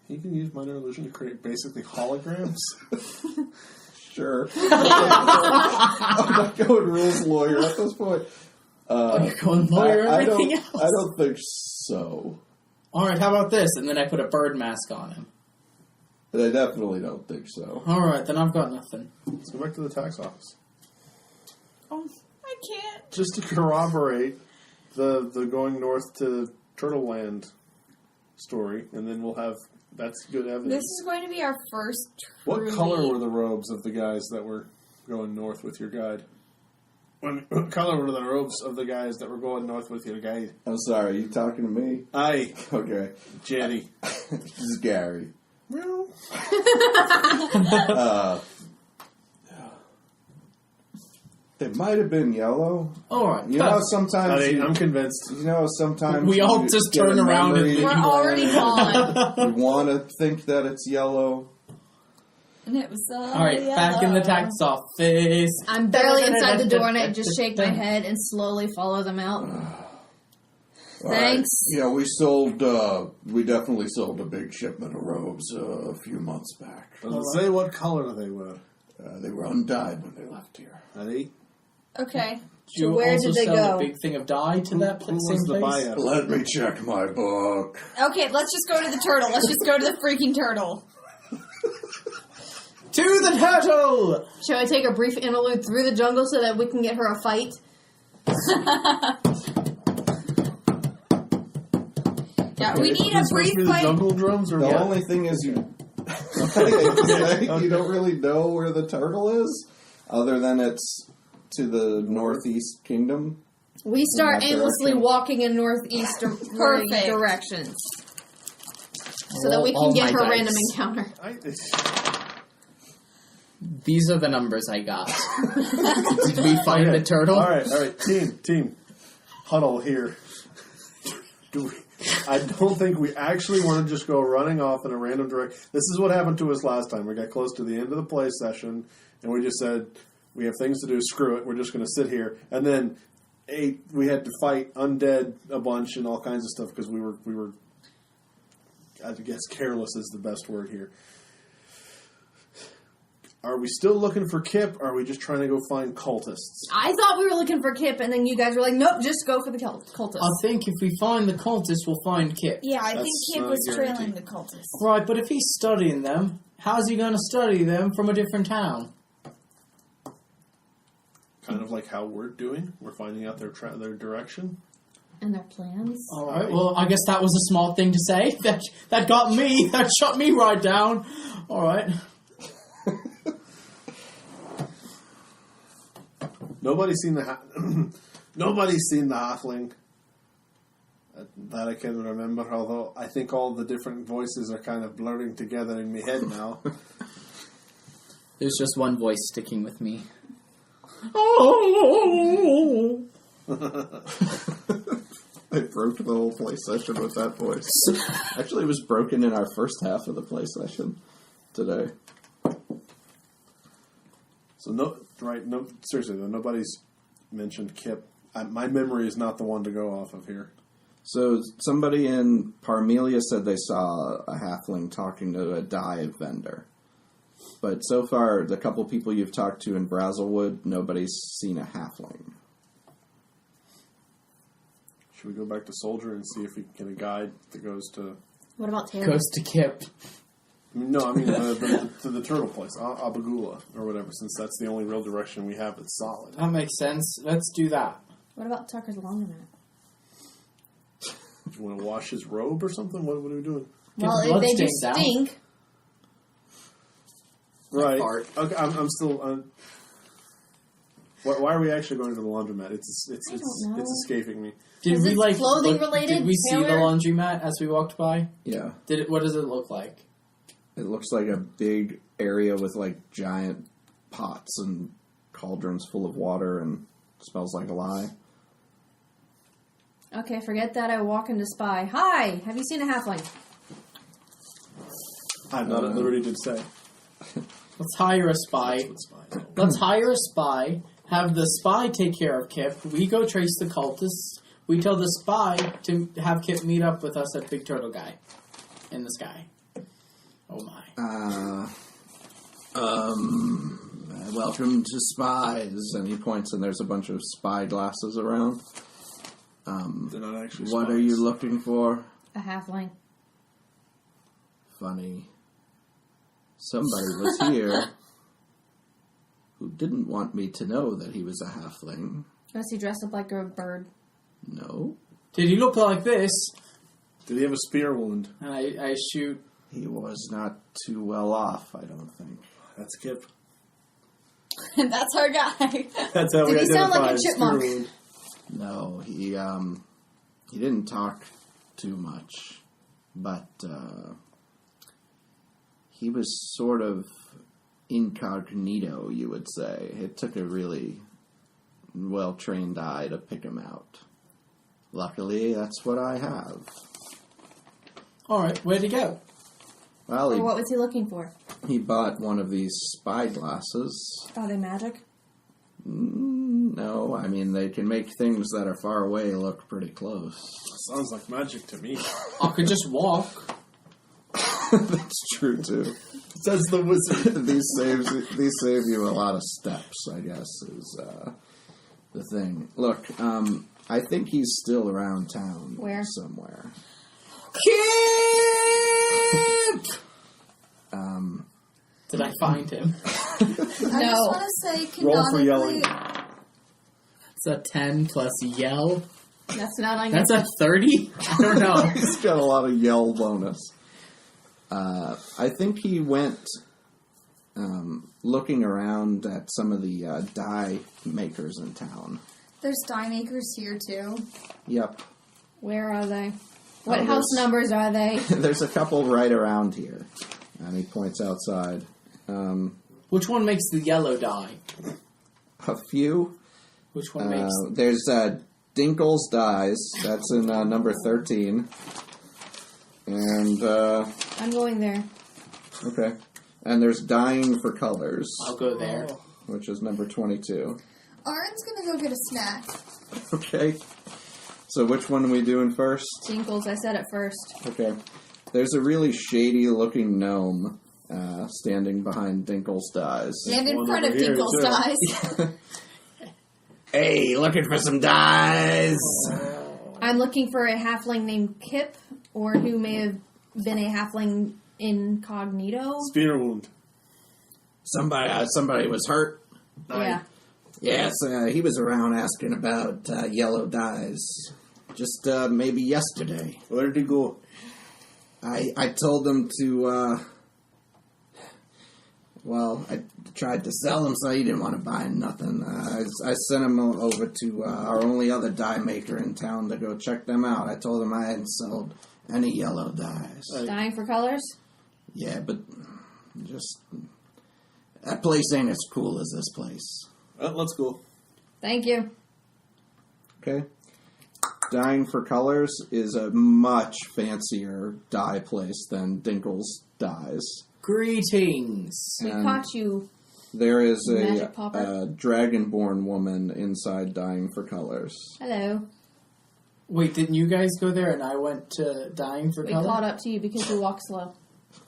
You can use minor illusion to create basically holograms. Sure. I'm not going rules lawyer at this point. You're going lawyer everything else. I don't think so. Alright, how about this? And then I put a bird mask on him. I definitely don't think so. Alright, then I've got nothing. Let's go back to the tax office. Oh, I can't. Just to corroborate the going north to Turtle Land story, and then we'll have, that's good evidence. This is going to be our first What truly- color were the robes of the guys that were going north with your guide? What color were the robes of the guys that were going north with your guide? I'm sorry, are you talking to me? Aye, Okay. Jenny. This is Gary. Well, It might have been yellow. Alright, You know, sometimes I'm convinced. you know, sometimes We all you just get a turn around and memory. leave. We're already gone. You want to think that it's yellow. And it was Alright, back in the tax office. I'm barely inside the door, and I just shake my head and slowly follow them out. Thanks. Yeah, we definitely sold a big shipment of robes a few months back. Does it say what color they were? They were undyed when they left here. Aye. Okay. Did you where also did they sell go? a big thing of dye to that Who same was the place? buyer? Let me check my book. Okay, let's just go to the turtle. Let's just go to the freaking turtle. To the turtle! Shall I take a brief interlude through the jungle so that we can get her a fight? Yeah, we need a Who's supposed brief to be the fight. jungle drums or The what? only thing is you don't really know where the turtle is, other than it's to the northeast kingdom. We start that aimlessly direction. walking in northeast Perfect. directions. So that we can All get my her dice. random encounter. These are the numbers I got. Did we find the turtle? All right, team, huddle here. I don't think we actually want to just go running off in a random direction. This is what happened to us last time. We got close to the end of the play session, and we just said, we have things to do, screw it, we're just going to sit here. And then we had to fight undead a bunch and all kinds of stuff because we were, I guess careless is the best word here. Are we still looking for Kip, or are we just trying to go find cultists? I thought we were looking for Kip, and then you guys were like, nope, just go for the cultist. I think if we find the cultists, we'll find Kip. Yeah, I think That's Kip not was a guarantee. trailing the cultists. Right, but if he's studying them, how's he going to study them from a different town? Kind of like how we're doing. We're finding out their direction. And their plans. All right, well, I guess that was a small thing to say. That got me. That shut me right down. All right. Nobody's seen the nobody's seen the halfling that I can remember. Although I think all the different voices are kind of blurring together in my head now. There's just one voice sticking with me. Oh. I broke the whole play session with that voice. Actually, it was broken in our first half of the play session today. So seriously though, nobody's mentioned Kip. My memory is not the one to go off of here. So somebody in Parmelia said they saw a halfling talking to a dye vendor. But so far, the couple people you've talked to in Brazelwood, nobody's seen a halfling. Should we go back to Soldier and see if we can get a guide that goes to... What about Taylor? Goes to Kip. No, I mean to the turtle place, Abagula, or whatever, since that's the only real direction we have that's solid. That makes sense. Let's do that. What about Tucker's laundromat? Do you want to wash his robe or something? What are we doing? Well, the if they blood just stains out. stink, Right. fart. Okay, I'm still... why are we actually going to the laundromat? It's I don't know. escaping me. Did Is we this like clothing look- related, Did we see the Taylor? laundromat as we walked by? Yeah. What does it look like? It looks like a big area with, like, giant pots and cauldrons full of water and smells like a lie. okay, forget that. I walk into spy. Hi, have you seen a halfling? I'm not at liberty to say. Let's hire a spy. That's what spies are. Let's hire a spy. Have the spy take care of Kip. We go trace the cultists. We tell the spy to have Kip meet up with us at Big Turtle Guy in the sky. Oh my. Welcome to Spies. And he points and there's a bunch of spy glasses around. They're not actually What spies. are you looking for? A halfling. Funny. Somebody was here who didn't want me to know that he was a halfling. Does he dress up like a bird? No. Did he look like this? Did he have a spear wound? And I shoot. He was not too well off, I don't think. That's Kip. That's our guy. That's how we Did he sound like identify a a spear chipmunk? wound. No, he didn't talk too much, but he was sort of incognito, you would say. It took a really well-trained eye to pick him out. Luckily, that's what I have. Alright, where'd he go? Well, Or what was he looking for? he bought one of these spy glasses. Are they magic? No, I mean, they can make things that are far away look pretty close. Sounds like magic to me. I could just walk. That's true, too. Says the wizard. These save you a lot of steps, I guess, is the thing. Look, I think he's still around town. Where? Somewhere. Kip! Did I find him? I just No. want to say Roll for yelling. canonically, It's a 10 plus yell. That's not on That's a 30? I don't know. He's got a lot of yell bonus. I think he went looking around at some of the dye makers in town. there's dye makers here too. Yep. Where are they? What Oh, house there's- numbers are they? There's a couple right around here. And he points outside. Which one makes the yellow dye? A few. Which one makes... There's Dinkle's Dyes. That's in number 13. And, I'm going there. okay. And there's Dying for Colors, I'll go there. which is number 22. Aaron's gonna go get a snack. Okay. So which one are we doing first? Tinkles, I said it first. Okay. There's a really shady-looking gnome standing behind Dinkle's Dyes. And in one front of over here, Dinkle's too. dyes. Hey, looking for some dyes? I'm looking for a halfling named Kip, or who may have been a halfling incognito. Spear wound. Somebody was hurt. Yeah. Yes, he was around asking about yellow dyes. Just maybe yesterday. Where did he go? I told him to, I tried to sell him, so he didn't want to buy nothing. I sent him over to our only other dye maker in town to go check them out. I told him I hadn't sold any yellow dyes. Dying for colors? Yeah, but just... that place ain't as cool as this place. Let's go. Thank you. Okay. Dyeing for Colors is a much fancier dye place than Dinkle's Dyes. Greetings. We And caught you. there is Magic a popper. dragonborn woman inside Dyeing for Colors. Hello. Wait, didn't you guys go there and I went to Dying for We Color? caught up to you because you walk slow.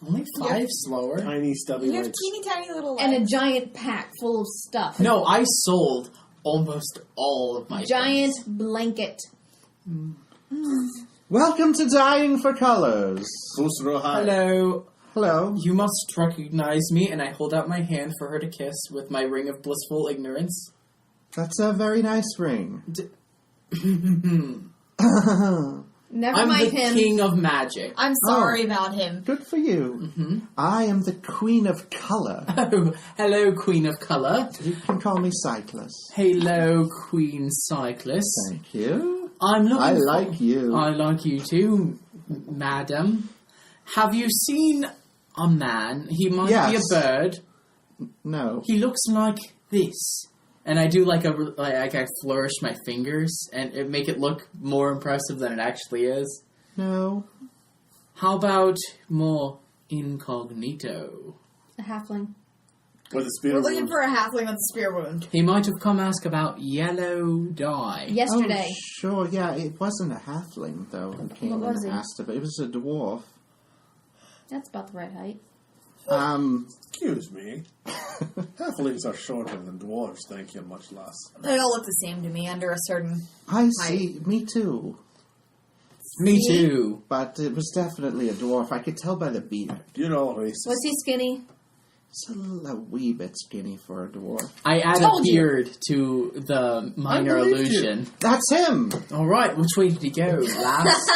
Only 5 slower. Tiny stubby You have legs. teeny tiny little And a legs. giant pack full of stuff. No, I sold almost all of my Giant things. blanket. Welcome to Dyeing for Colors. Khusro, hi. Hello. Hello. You must recognize me, and I hold out my hand for her to kiss with my ring of blissful ignorance. That's a very nice ring. Never I'm mind the him. king of magic. I'm sorry about him. Good for you. I am the Queen of Color. Oh, hello, Queen of Color. You can call me Cyclus. Hello, Queen Cyclist. Thank you. I'm looking I for- like you. I like you too, madam. Have you seen a man? He might Yes. be a bird. No. He looks like this. And I do like I flourish my fingers and it make it look more impressive than it actually is. No. How about more incognito? A halfling. With a We're spear looking wound. for a halfling with a spear wound. He might have come ask about yellow dye. Yesterday. Oh, sure, yeah. It wasn't a halfling, though, who came What was and he? asked if it was a dwarf. That's about the right height. Excuse me. Halflings are shorter than dwarves, thank you, much less. They all look the same to me under a certain... I see. Me too. Me too. But it was definitely a dwarf. I could tell by the beard. You're all racist. Was he skinny? It's a wee bit skinny for a dwarf. I add a Told you. beard to the minor I believed you. illusion. That's him! Alright, which way did he go, lass?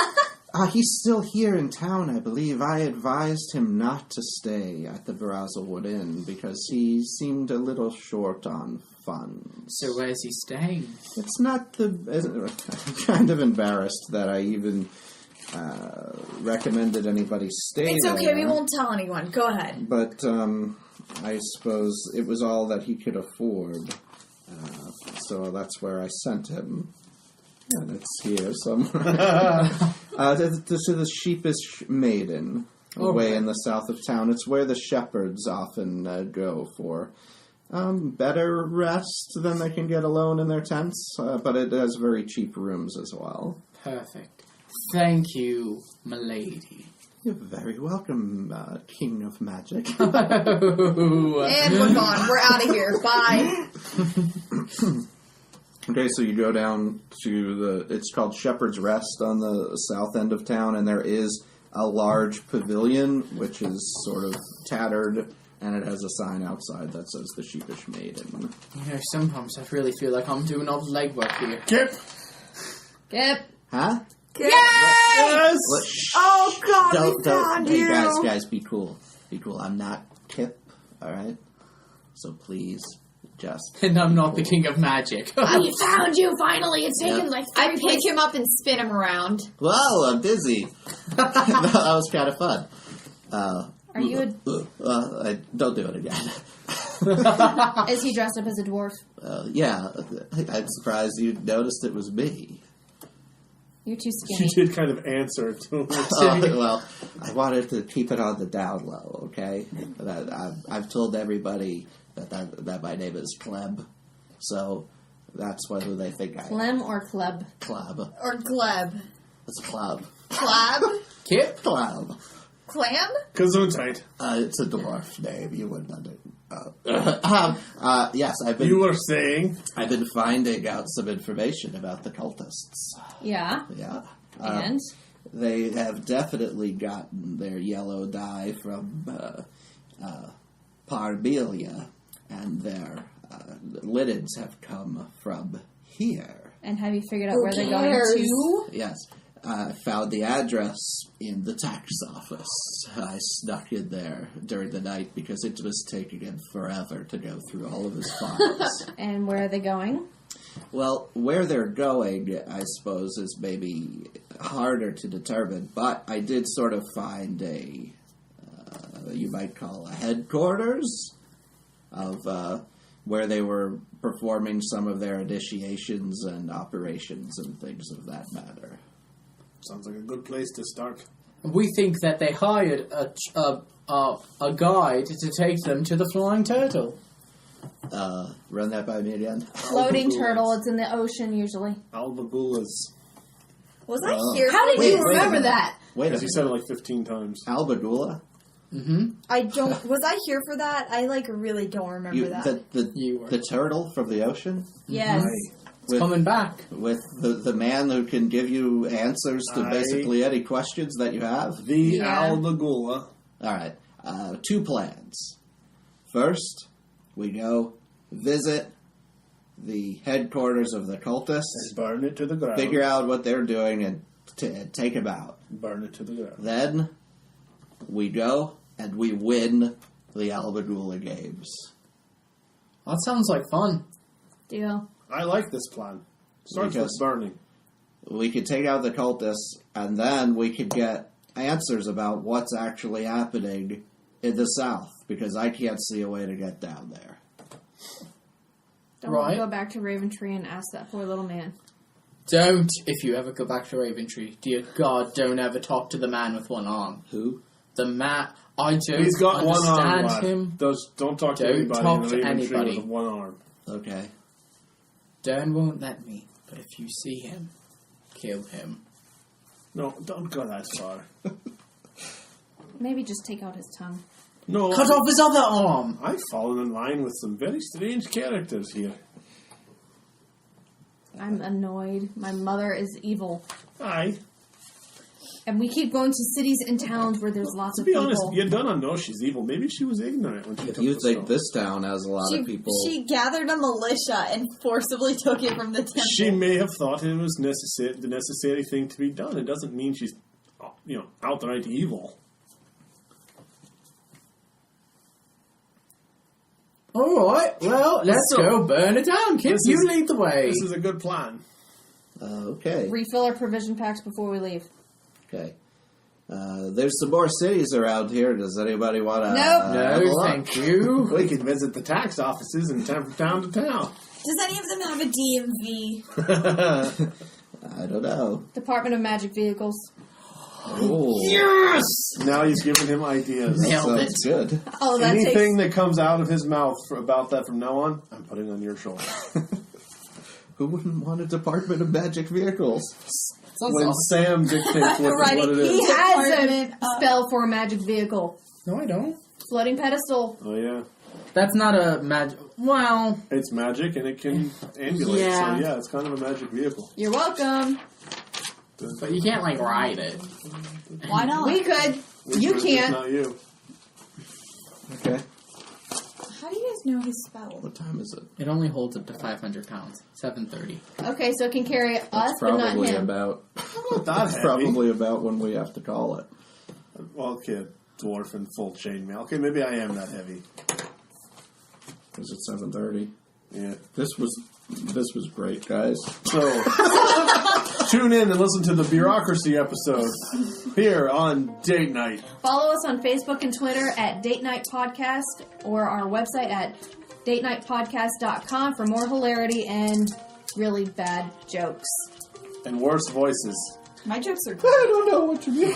He's still here in town, I believe. I advised him not to stay at the Brazelwood Inn because he seemed a little short on funds. So where's he staying? It's not the... I'm kind of embarrassed that I even recommended anybody stay It's there. okay, we won't tell anyone. Go ahead. But I suppose it was all that he could afford. So that's where I sent him. And it's here somewhere. To the Sheepish Maiden, away Okay. in the south of town. It's where the shepherds often go for better rest than they can get alone in their tents, but it has very cheap rooms as well. Perfect. Thank you, milady. You're very welcome, King of Magic. And we're gone. We're out of here. Bye. Okay, so you go down to it's called Shepherd's Rest on the south end of town, and there is a large pavilion, which is sort of tattered, and it has a sign outside that says the Sheepish Maiden. You know, sometimes I really feel like I'm doing all the legwork here. Kip! Kip. Huh? Yes! What? Shh. Oh, God, we found Hey, you. guys, be cool. Be cool. I'm not Kip, alright? So please, just... And I'm not the king of magic. We found you finally. It's taken Yep. like I pick him up and spin him around. Whoa, I'm busy. That was kind of fun. Are you don't do it again. Is he dressed up as a dwarf? Yeah, I'm surprised you noticed it was me. You're too She skinny. did kind of answer to him. Well, I wanted to keep it on the down low, okay? I've told everybody that my name is Cleb, so that's who they think I am. Clem or club? Cleb. Or Gleb. It's Cleb. Clab? Kip? Cleb. Clam? Gesundheit. It's a dwarf name. You wouldn't understand. Yes, You were saying... I've been finding out some information about the cultists. Yeah. Yeah. And? They have definitely gotten their yellow dye from Parmelia, and their linens have come from here. And have you figured out Who where they're cares? going to? Yes. I found the address in the tax office. I snuck in there during the night because it was taking him forever to go through all of his files. And where are they going? Well, where they're going, I suppose, is maybe harder to determine, but I did sort of find you might call a headquarters of where they were performing some of their initiations and operations and things of that matter. Sounds like a good place to start. We think that they hired a guide to take them to the Flying Turtle. Run that by me again. Floating turtle. It's in the ocean usually. Albagulas. Was I here? How did Wait, you wait a remember minute. that? Wait a Because you minute. said it like 15 times. Albagula? Mm-hmm. I don't. Was I here for that? I really don't remember that. You were. The turtle from the ocean? Yes. With, Coming back. with the man who can give you answers to basically any questions that you have? The Yeah. Albagula. Alright, 2 plans. First, we go visit the headquarters of the cultists, Burn it to the ground. figure out what they're doing, and take them out. Burn it to the ground. Then, we go and we win the Albagula games. That sounds like fun. Deal. I like this plan. Starts with Because- burning. We could take out the cultists, and then we could get answers about what's actually happening in the south, because I can't see a way to get down there. Don't Right. go back to Raventree and ask that poor little man. Don't, if you ever go back to Raventree, dear God, don't ever talk to the man with one arm. Who? The man, I don't He's got one arm, understand lad. him. Don't talk to Don't anybody talk in to the Raven anybody. Tree with one arm. Okay. Dan won't let me, but if you see him, kill him. No, don't go that far. Maybe just take out his tongue. No, Cut off his other arm! I've fallen in line with some very strange characters here. I'm annoyed. My mother is evil. Aye. And we keep going to cities and towns where there's lots To of be people. honest, you don't know she's evil. Maybe she was ignorant when she If took you the think stone. this town has a lot of people... She gathered a militia and forcibly took it from the temple. She may have thought it was the necessary thing to be done. It doesn't mean she's, outright evil. Alright, well, let's So- go burn it down. Kip, This you is- lead the way. This is a good plan. Okay. Refill our provision packs before we leave. Okay. There's some more cities around here. Does anybody want to... Nope. No, thank you. We could visit the tax offices and from town to town. Does any of them have a DMV? I don't know. Department of Magic Vehicles. Oh, Yes! Now he's giving him ideas. Nailed it. sounds good. Oh, that Anything that comes out of his mouth about that from now on, I'm putting on your shoulder. Who wouldn't want a Department of Magic Vehicles? Sounds When awesome. Sam dictates what it He is. has Department a of- spell for a magic vehicle. No, I don't. Floating pedestal. Oh yeah, That's not a magic. Well, it's magic and it can ambulate. Yeah. So yeah, it's kind of a magic vehicle. You're welcome. but you can't like ride it. Why not? We could. You It's can't. not you. Okay. How do you guys know his spell? What time is it? It only holds up to 500 pounds. 730. Okay, so it can carry us, That's but not probably him. about... Not that That's heavy. probably about when we have to call it. Well, okay, dwarf and full chainmail. Okay, maybe I am that heavy. Is it 7:30? Yeah. This was great, guys. So tune in and listen to the bureaucracy episode here on Date Night. Follow us on Facebook and Twitter at Date Night Podcast or our website at datenightpodcast.com for more hilarity and really bad jokes. And worse voices. My jokes are I don't know what you mean.